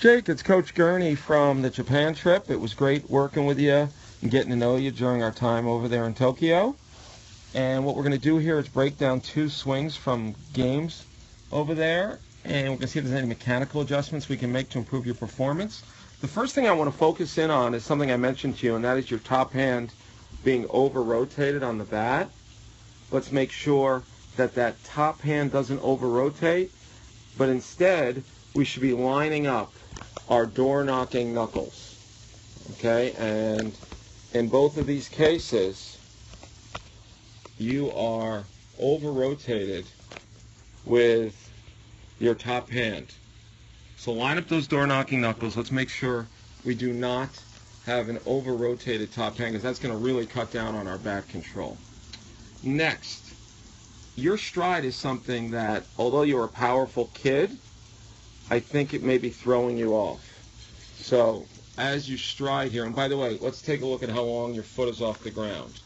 Jake, it's Coach Gurney from the Japan trip. It was great working with you and getting to know you during our time over there in Tokyo. And what we're going to do here is break down 2 swings from games over there, and we're going to see if there's any mechanical adjustments we can make to improve your performance. The first thing I want to focus in on is something I mentioned to you, and that is your top hand being over-rotated on the bat. Let's make sure that that top hand doesn't over-rotate, but instead we should be lining up our door-knocking knuckles. Okay, and in both of these cases, you are over-rotated with your top hand. So line up those door-knocking knuckles. Let's make sure we do not have an over-rotated top hand, because that's going to really cut down on our bat control. Next, your stride is something that, although you're a powerful kid, I think it may be throwing you off. So as you stride here, and by the way, let's take a look at how long your foot is off the ground.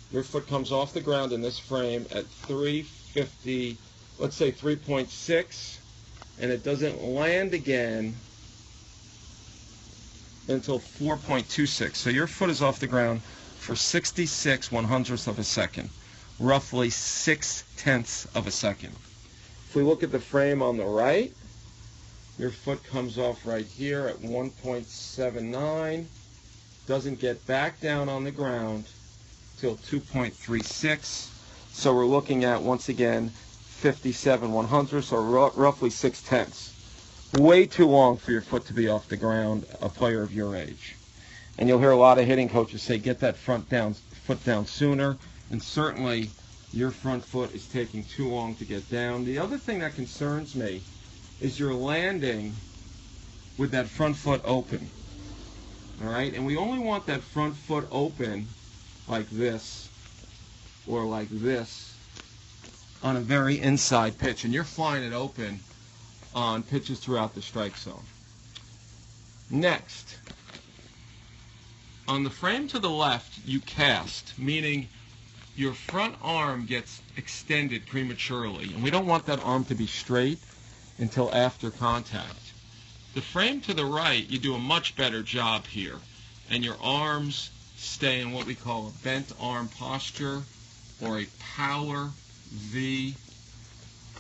Your foot comes off the ground in this frame at 350, let's say 3.6, and it doesn't land again until 4.26. So your foot is off the ground for 66/100ths of a second, roughly 6/10ths of a second. If we look at the frame on the right, your foot comes off right here at 1.79, doesn't get back down on the ground till 2.36. So we're looking at, once again, 57/100ths, or roughly 6/10ths. Way too long for your foot to be off the ground, a player of your age. And you'll hear a lot of hitting coaches say, get that foot down sooner, and certainly your front foot is taking too long to get down. The other thing that concerns me is you're landing with that front foot open. All right, and we only want that front foot open like this or like this on a very inside pitch, and you're flying it open on pitches throughout the strike zone. Next, on the frame to the left, you cast, meaning your front arm gets extended prematurely, and we don't want that arm to be straight until after contact. The frame to the right, you do a much better job here, and your arms stay in what we call a bent arm posture, or a power V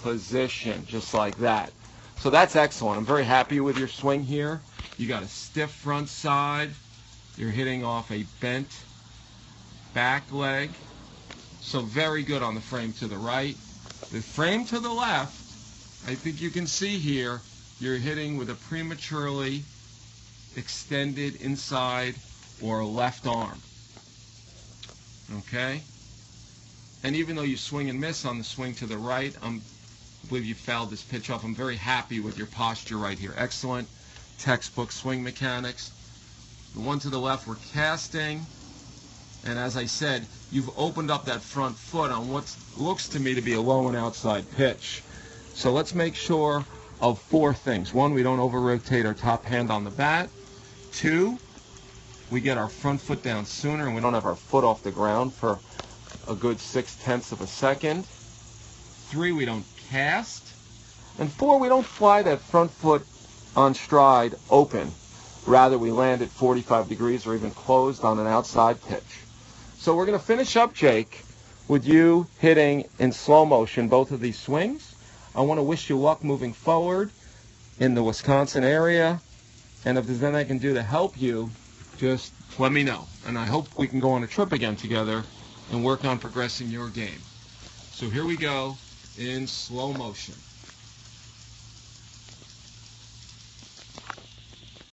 position, just like that. So that's excellent. I'm very happy with your swing here. You got a stiff front side. You're hitting off a bent back leg. So very good on the frame to the right. The frame to the left, I think you can see here, you're hitting with a prematurely extended inside or left arm. Okay? And even though you swing and miss on the swing to the right, I believe you fouled this pitch off. I'm very happy with your posture right here. Excellent textbook swing mechanics. The one to the left, we're casting. And as I said, you've opened up that front foot on what looks to me to be a low and outside pitch. So let's make sure of 4 things. 1, we don't over-rotate our top hand on the bat. 2, we get our front foot down sooner and we don't have our foot off the ground for a good 6/10ths of a second. 3, we don't cast. And 4, we don't fly that front foot on stride open. Rather, we land at 45 degrees or even closed on an outside pitch. So we're going to finish up, Jake, with you hitting in slow motion both of these swings. I want to wish you luck moving forward in the Wisconsin area. And if there's anything I can do to help you, just let me know. And I hope we can go on a trip again together and work on progressing your game. So here we go in slow motion.